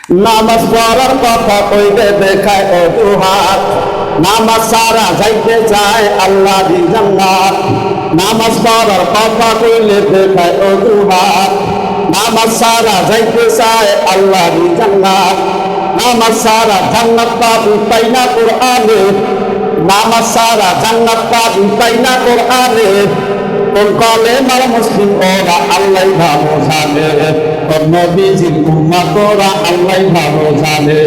নামাজ পড়ার কথা কইলে দেখায় অজুহাত, নামাজ সারা যাইতে চায় আল্লাহর জান্নাত। নামাজ পড়ার কথা কইলে দেখায় অজুহাত, নামাজ সারা যাইতে চায় আল্লাহর জান্নাত। নামাজ সারা জান্নাত পাবি পাই না কোরআনে, নামাজ সারা জান্নাত পাবি পাই না কোরআনে। কোন কলেমার মুসলিম ওরা আল্লাহ ভালো জানে, কোন নবীজির উম্মত ওরা আল্লাহ ভালো জানে,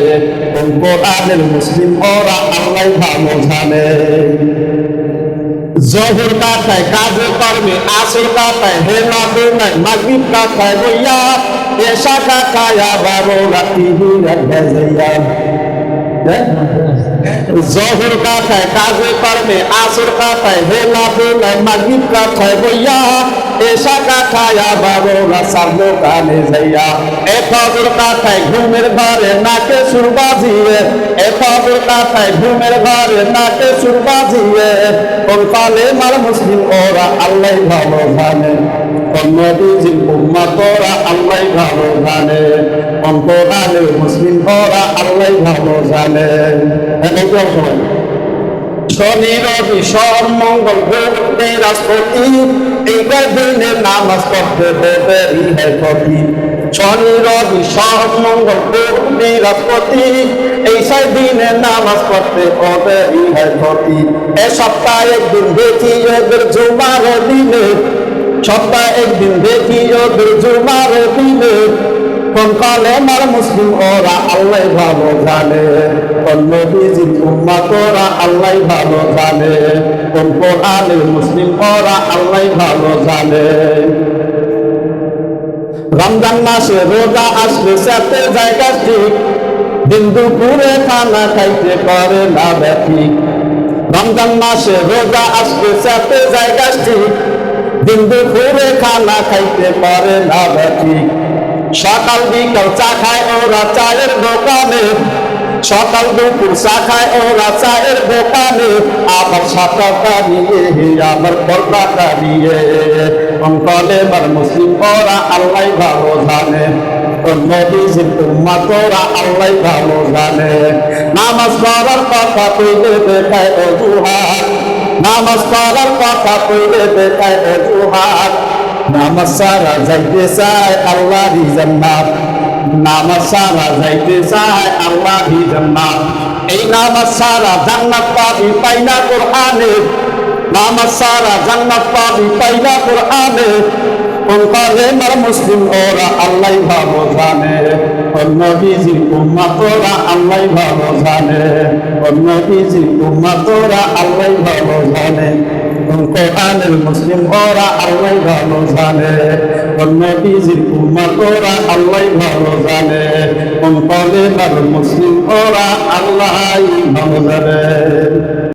কোন কোরআনের মুসলিম ওরা আল্লাহ ভালো জানে। জোহর কাটায় কাজে কর্মে, আসর কাটায় হেলা বেলায়, মাগরিব কাটায় বইয়া, এশা কাটায় আবার রাতি হিরাত ভেজাইয়া। জোহর কাটায় কাজে কর্মে, আসর কাটায় হেলা বেলায়, মাগরিব কাটায় বইয়া, এশা কাটায় আবার রাসার দোকানে যাইয়া। এ ফজর কাটায় ঘুমের ঘরে নাকে সুর বাজিয়ে, এ ফজর কাটায় ঘুমের ঘরে নাকে সুর বাজিয়ে। কোন কালেমার মুসলিম ওরা আল্লাহ ভালো জানে, কোন নবীজির উম্মত ওরা আল্লাহ ভালো জানে, কোন কোরআনের মুসলিম ওরা আল্লাহ ভালো জানে। শনি রবি সোম মঙ্গল বুধ বৃহস্পতি, এই কদিনে নামাজ পড়তে দেরি হয় ক্ষতি। শনি রবি সোম মঙ্গল বুধ বৃহস্পতি, এই 6 দিনে নামাজ পড়তে দেরি হয় ক্ষতি। এ সপ্তাহে একদিন দেখি ওদের জুমার দিনে, সপ্তাহে একদিন দেখি ওদের জুমার দিনে। কোন কালেমার মুসলিম ওরা আল্লাহ ভালো জানে, কোন নবীজির উম্মত ওরা আল্লাহ ভালো জানে, কোন কোরআনের মুসলিম ওরা আল্লাহ ভালো জানে। রমজান মাসে রোজা আসলে সাথে জায়গা ঠিক, দিন দুপুরে খানা খাইতে পারে না ব্যাপী। রমজান মাসে রোজা আসলে সাথে জায়গা ঠিক, দিন দুপুরে খানা খাইতে পারে না ব্যাপী। সকাল বিকাল চা খায় ওরা চায়ের দোকানে, সকাল দুপুর চা খায় ওরা চায়ের দোকানে। আবার 7 টাকা নিয়ে আবার 4 টাকা নিয়ে। কোন কলেমার মুসলিম ওরা আল্লাহ ভালো জানে, কোন নবীজির উম্মত ওরা আল্লাহ ভালো জানে। নামাজ পড়ার কথা কইলে দেখায় অজুহাত, নামাজ পড়ার কথা কইলে দেখায় অজুহাত। নামাজ সারা যাইতে চায় আল্লাহর জান্নাত, নামাজ সারা যাইতে চায় আল্লাহর জান্নাত। এই নামাজ সারা জান্নাত পাবি পাই না কোরআনে, নামাজ সারা জান্নাত পাবি পাই না কোরআনে। কোন কালেমার মুসলিম ওরা আল্লাহ ভালো জানে, কোন নবীজির উম্মত ওরা আল্লাহ ভালো জানে, কোন নবীজির উম্মত ওরা আল্লাহ ভালো জানে, কোন কোরআনের মুসলিম ওরা আল্লাহ ভালো জানে, কোন নবীজির উম্মত ওরা আল্লাহ ভালো জানে, কোন কালেমার মুসলিম ওরা আল্লাহ ভালো জানে।